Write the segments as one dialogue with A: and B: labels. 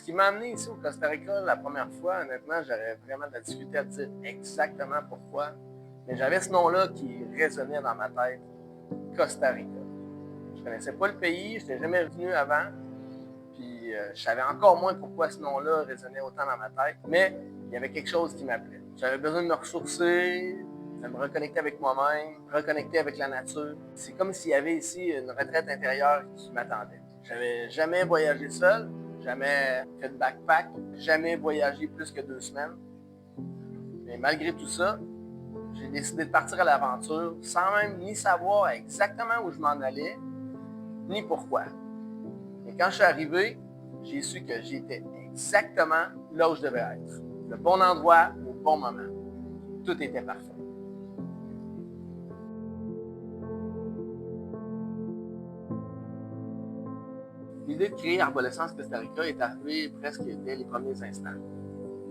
A: qui m'a amené ici au Costa Rica la première fois, honnêtement, j'aurais vraiment de la difficulté à dire exactement pourquoi. Mais j'avais ce nom-là qui résonnait dans ma tête, Costa Rica. Je ne connaissais pas le pays, je n'étais jamais venu avant. Puis je savais encore moins pourquoi ce nom-là résonnait autant dans ma tête. Mais il y avait quelque chose qui m'appelait. J'avais besoin de me ressourcer, de me reconnecter avec moi-même, reconnecter avec la nature. C'est comme s'il y avait ici une retraite intérieure qui m'attendait. J'avais jamais voyagé seul, jamais fait de backpack, jamais voyagé plus que 2 semaines. Mais malgré tout ça, j'ai décidé de partir à l'aventure sans même ni savoir exactement où je m'en allais, ni pourquoi. Et quand je suis arrivé, j'ai su que j'étais exactement là où je devais être. Le bon endroit, au bon moment. Tout était parfait. L'idée de créer Arborescence Costa Rica est arrivée presque dès les premiers instants.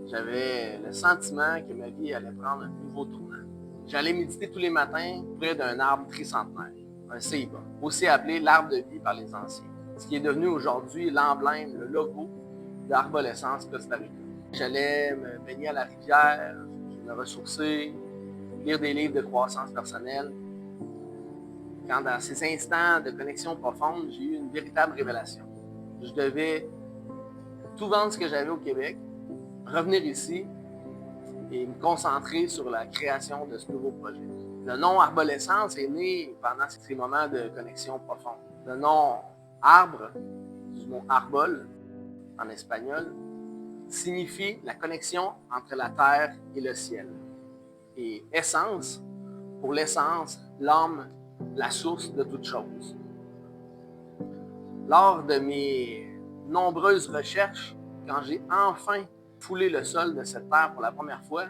A: J'avais le sentiment que ma vie allait prendre un nouveau tournant. J'allais méditer tous les matins près d'un arbre tricentenaire, un ceiba, aussi appelé l'arbre de vie par les anciens, ce qui est devenu aujourd'hui l'emblème, le logo d'Arborescence Costa Rica. J'allais me baigner à la rivière, me ressourcer, lire des livres de croissance personnelle. Quand dans ces instants de connexion profonde, j'ai eu une véritable révélation. Je devais tout vendre ce que j'avais au Québec, revenir ici et me concentrer sur la création de ce nouveau projet. Le nom Arborescence est né pendant ces moments de connexion profonde. Le nom arbre, du mot arbol en espagnol, signifie la connexion entre la terre et le ciel. Et essence, pour l'essence, l'âme, la source de toute chose. Lors de mes nombreuses recherches, quand j'ai enfin foulé le sol de cette terre pour la première fois,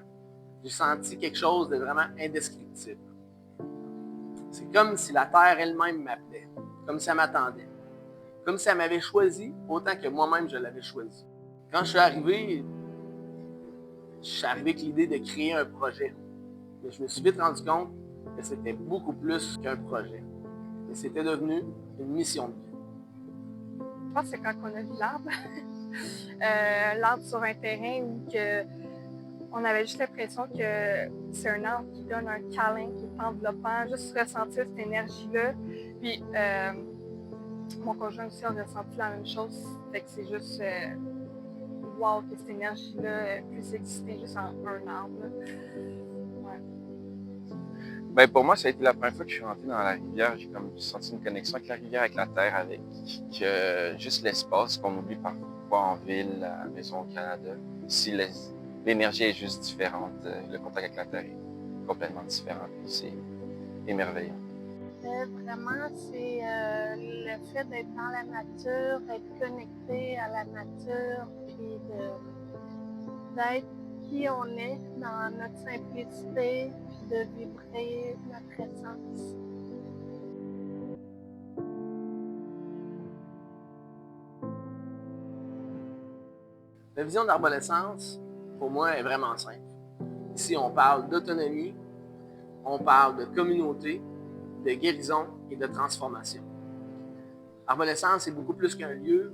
A: j'ai senti quelque chose de vraiment indescriptible. C'est comme si la terre elle-même m'appelait, comme si elle m'attendait, comme si elle m'avait choisi autant que moi-même je l'avais choisi. Quand je suis arrivé avec l'idée de créer un projet. Mais je me suis vite rendu compte que c'était beaucoup plus qu'un projet. Et c'était devenu une mission de vie.
B: Je pense que c'est quand on a vu l'arbre. L'arbre sur un terrain où on avait juste l'impression que c'est un arbre qui donne un câlin, qui est enveloppant, juste ressentir cette énergie-là. Puis mon conjoint aussi a ressenti la même chose. Fait que c'est juste wow que cette énergie-là puisse exister juste en un arbre. Ouais.
C: Ben pour moi, ça a été la première fois que je suis rentré dans la rivière. J'ai comme senti une connexion avec la rivière, avec la terre, avec juste l'espace qu'on oublie parfois en ville, à la maison au Canada. Ici, l'énergie est juste différente. Le contact avec la terre est complètement différent. C'est émerveillant.
D: Vraiment, c'est le fait d'être dans la nature, être connecté à la nature, puis d'être qui on est dans notre simplicité, puis de vibrer notre essence.
A: La vision d'Arborescence, pour moi, est vraiment simple. Ici, on parle d'autonomie, on parle de communauté, de guérison et de transformation. Arborescence, c'est beaucoup plus qu'un lieu,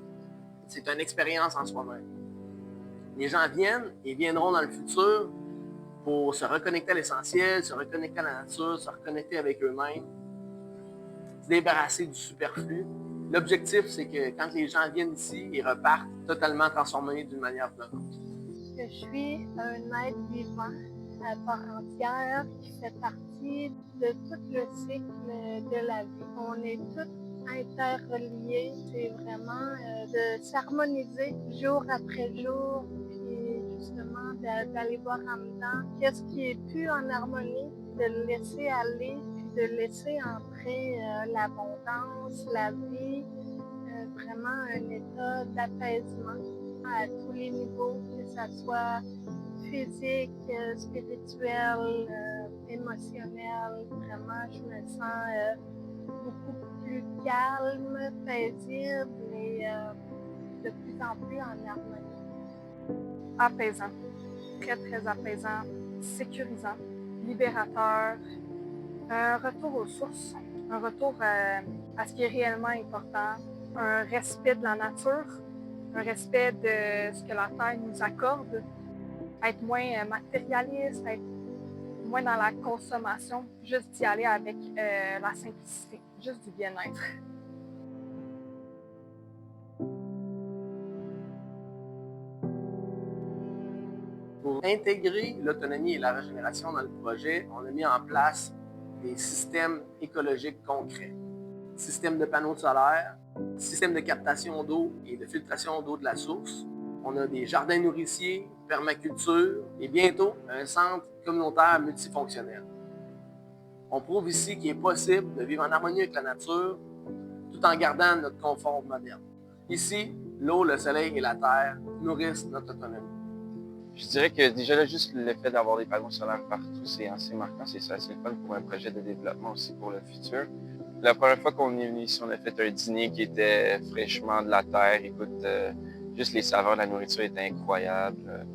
A: c'est une expérience en soi-même. Les gens viennent et viendront dans le futur pour se reconnecter à l'essentiel, se reconnecter à la nature, se reconnecter avec eux-mêmes, se débarrasser du superflu. L'objectif, c'est que quand les gens viennent ici, ils repartent totalement transformés d'une manière ou d'une autre.
D: Je suis un être vivant à part entière qui fait partie de tout le cycle de la vie. On est tous interreliés. C'est vraiment de s'harmoniser jour après jour, puis justement d'aller voir en dedans qu'est-ce qui est plus en harmonie, de le laisser aller, puis de laisser entrer l'abondance, la vie, vraiment un état d'apaisement à tous les niveaux, que ce soit physique, spirituel, émotionnel. Vraiment, je me sens beaucoup plus calme, paisible et de plus en plus en harmonie.
B: Apaisant, très très apaisant, sécurisant, libérateur, un retour aux sources, un retour à ce qui est réellement important, un respect de la nature, un respect de ce que la Terre nous accorde, être moins matérialiste, être moins dans la consommation, juste d'y aller avec la simplicité, juste du bien-être.
A: Pour intégrer l'autonomie et la régénération dans le projet, on a mis en place des systèmes écologiques concrets. Système de panneaux solaires, système de captation d'eau et de filtration d'eau de la source. On a des jardins nourriciers, permaculture et bientôt un centre communautaire multifonctionnel. On prouve ici qu'il est possible de vivre en harmonie avec la nature tout en gardant notre confort moderne. Ici, l'eau, le soleil et la terre nourrissent notre autonomie.
C: Je dirais que déjà là, juste le fait d'avoir des panneaux solaires partout, c'est assez marquant, c'est assez fun pour un projet de développement aussi pour le futur. La première fois qu'on est venu ici, on a fait un dîner qui était fraîchement de la terre. Écoute, juste les saveurs de la nourriture étaient incroyables.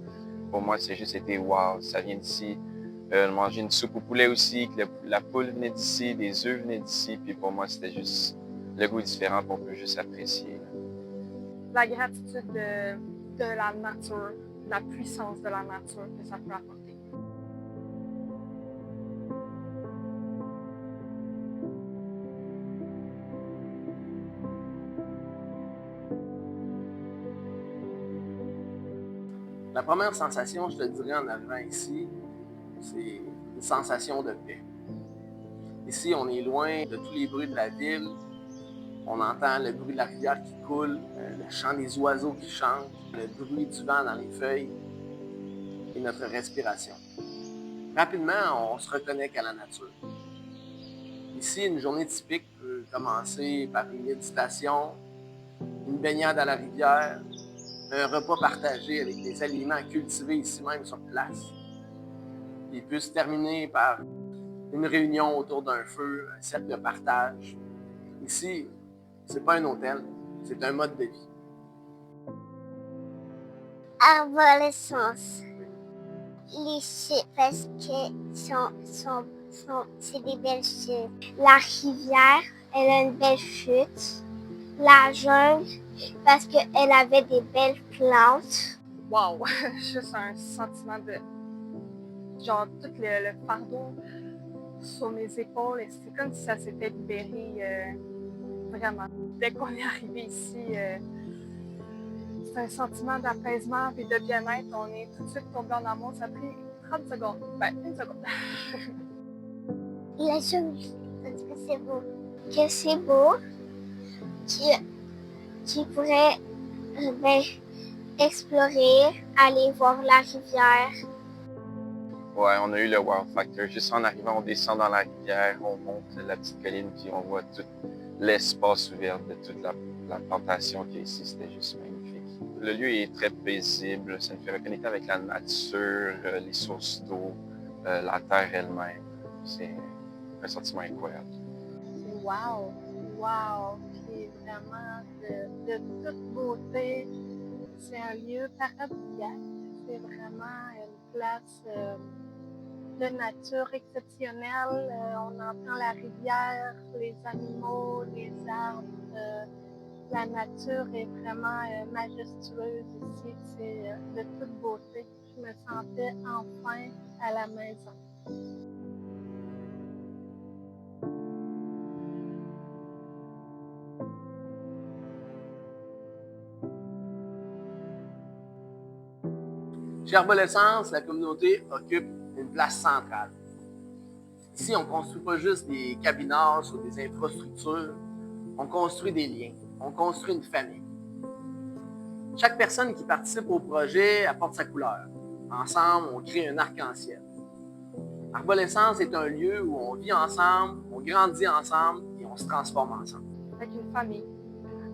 C: Pour moi, c'est juste été wow, ça vient d'ici. Manger une soupe au poulet aussi, que la poule venait d'ici, des œufs venaient d'ici. Puis pour moi, c'était juste le goût différent qu'on peut juste apprécier.
B: La gratitude de la nature, la puissance de la nature que ça peut apporter.
A: La première sensation, je te dirais en arrivant ici, c'est une sensation de paix. Ici, on est loin de tous les bruits de la ville. On entend le bruit de la rivière qui coule, le chant des oiseaux qui chantent, le bruit du vent dans les feuilles et notre respiration. Rapidement, on se reconnecte à la nature. Ici, une journée typique peut commencer par une méditation, une baignade à la rivière, un repas partagé avec des aliments cultivés ici même sur place. Il peut se terminer par une réunion autour d'un feu, un cercle de partage. Ici, c'est pas un hôtel, c'est un mode de vie.
E: Arborescence. Les chutes, parce que c'est des belles chutes. La rivière, elle a une belle chute. La jungle, parce qu'elle avait des belles plantes.
B: Wow! Juste un sentiment de... Genre, tout le fardeau sur mes épaules, et c'est comme si ça s'était libéré vraiment. Dès qu'on est arrivé ici, c'est un sentiment d'apaisement et de bien-être. On est tout de suite tombé en amour. Ça a pris 30 secondes. Ben, une seconde.
E: La jungle, parce que c'est beau. Que c'est beau. Tu pourrais explorer, aller voir la rivière.
C: Ouais, on a eu le wow factor. Juste en arrivant, on descend dans la rivière, on monte la petite colline, puis on voit tout l'espace ouvert de toute la plantation qui est ici. C'était juste magnifique. Le lieu est très paisible. Ça nous fait reconnecter avec la nature, les sources d'eau, la terre elle-même. C'est un sentiment incroyable.
D: C'est wow! Wow! Puis vraiment de toute beauté. C'est un lieu paradisiaque. C'est vraiment une place de nature exceptionnelle. On entend la rivière, les animaux, les arbres. La nature est vraiment majestueuse ici. C'est de toute beauté. Je me sentais enfin à la maison.
A: Chez Arborescence, la communauté occupe une place centrale. Ici, on ne construit pas juste des cabinards ou des infrastructures, on construit des liens, on construit une famille. Chaque personne qui participe au projet apporte sa couleur. Ensemble, on crée un arc-en-ciel. Arborescence est un lieu où on vit ensemble, on grandit ensemble et on se transforme ensemble.
B: Avec une famille.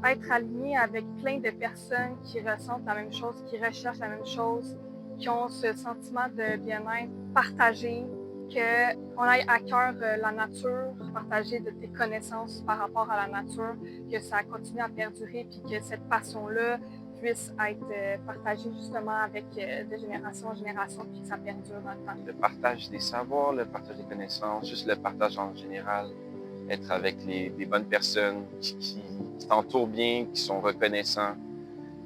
B: Être aligné avec plein de personnes qui ressentent la même chose, qui recherchent la même chose, qui ont ce sentiment de bien-être partagé, qu'on aille à cœur la nature, partager de tes connaissances par rapport à la nature, que ça continue à perdurer, puis que cette passion-là puisse être partagée justement avec de génération en génération, puis que ça perdure dans le temps.
C: Le partage des savoirs, le partage des connaissances, juste le partage en général, être avec des bonnes personnes qui t'entourent bien, qui sont reconnaissants.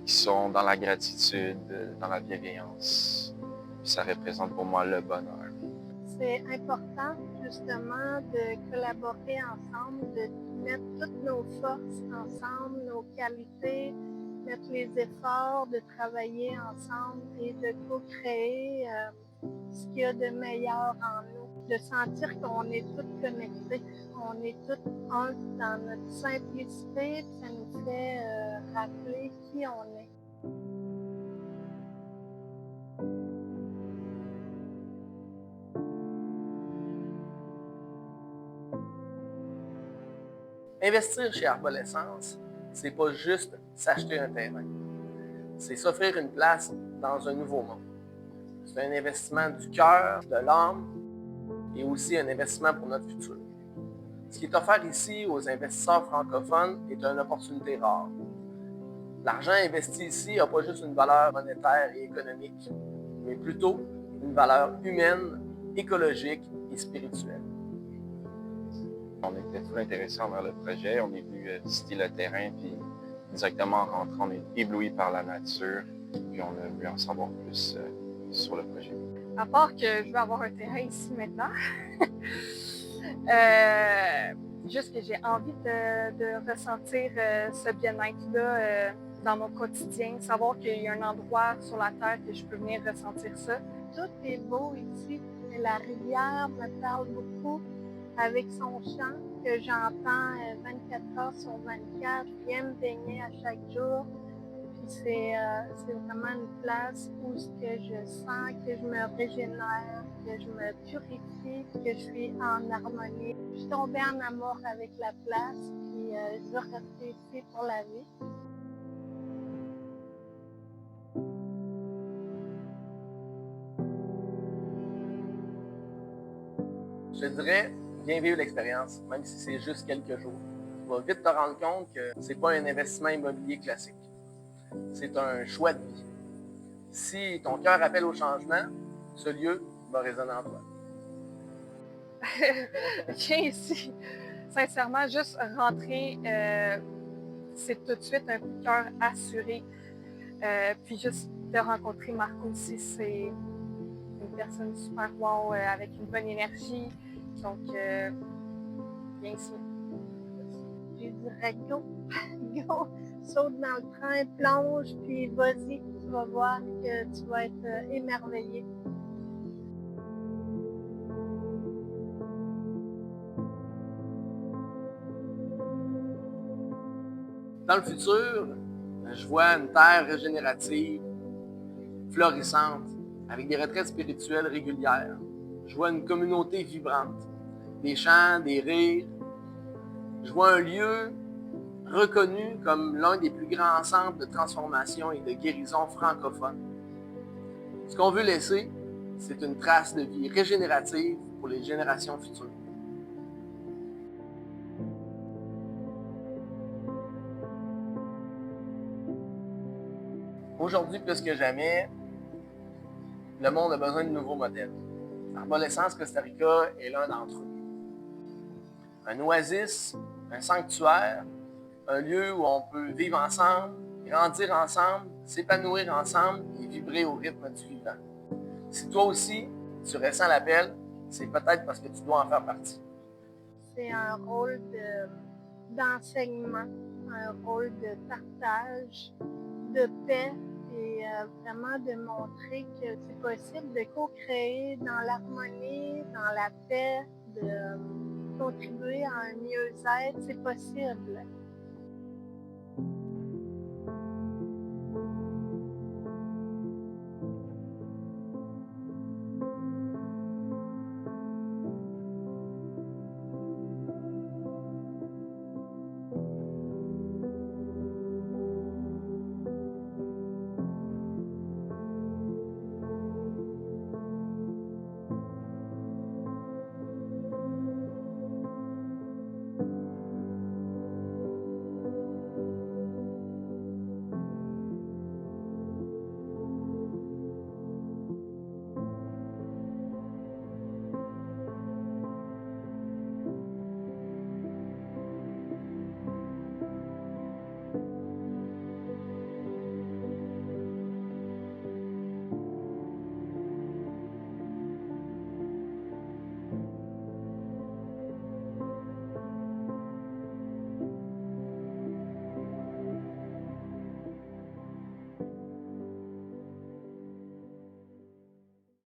C: qui sont dans la gratitude, dans la bienveillance. Puis ça représente pour moi le bonheur.
D: C'est important justement de collaborer ensemble, de mettre toutes nos forces ensemble, nos qualités, mettre les efforts, de travailler ensemble et de co-créer ce qu'il y a de meilleur en nous, de sentir qu'on est tous connectés, on est tous un dans notre simplicité, puis ça nous fait rappeler qui on est.
A: Investir chez Arborescence, c'est pas juste s'acheter un terrain. C'est s'offrir une place dans un nouveau monde. C'est un investissement du cœur, de l'âme et aussi un investissement pour notre futur. Ce qui est offert ici aux investisseurs francophones est une opportunité rare. L'argent investi ici n'a pas juste une valeur monétaire et économique, mais plutôt une valeur humaine, écologique et spirituelle.
C: On était tout intéressés envers le projet. On est venu visiter le terrain, puis directement en rentrant, on est ébloui par la nature, puis on a voulu en savoir plus sur le projet.
B: À part que je veux avoir un terrain ici maintenant, juste que j'ai envie de ressentir ce bien-être-là dans mon quotidien, savoir qu'il y a un endroit sur la terre que je peux venir ressentir ça.
D: Tout est beau ici. Et la rivière me parle beaucoup avec son chant que j'entends 24 heures sur 24. Je viens me baigner à chaque jour. Puis c'est vraiment une place où que je sens que je me régénère, que je me purifie, que je suis en harmonie. Je suis tombée en amour avec la place, puis je veux rester ici pour la vie.
A: Je te dirais, viens vivre l'expérience, même si c'est juste quelques jours. Tu vas vite te rendre compte que c'est pas un investissement immobilier classique. C'est un choix de vie. Si ton cœur appelle au changement, ce lieu va résonner en toi.
B: Viens ici. Sincèrement, juste rentrer, c'est tout de suite un coup de cœur assuré. Puis juste de rencontrer Marco aussi, c'est une personne super wow, avec une bonne énergie. Donc, viens ici.
D: Je dirais go, go, saute dans le train, plonge, puis vas-y, tu vas voir que tu vas être émerveillé.
A: Dans le futur, je vois une terre régénérative, florissante, avec des retraites spirituelles régulières. Je vois une communauté vibrante, des chants, des rires. Je vois un lieu reconnu comme l'un des plus grands centres de transformation et de guérison francophone. Ce qu'on veut laisser, c'est une trace de vie régénérative pour les générations futures. Aujourd'hui, plus que jamais, le monde a besoin de nouveaux modèles. Arborescence Costa Rica est l'un d'entre eux. Un oasis, un sanctuaire, un lieu où on peut vivre ensemble, grandir ensemble, s'épanouir ensemble et vibrer au rythme du vivant. Si toi aussi, tu ressens l'appel, c'est peut-être parce que tu dois en faire partie.
D: C'est un rôle d'enseignement, un rôle de partage, de paix et vraiment de montrer que c'est possible de co-créer dans l'harmonie, dans la paix, de contribuer à un mieux-être. C'est possible.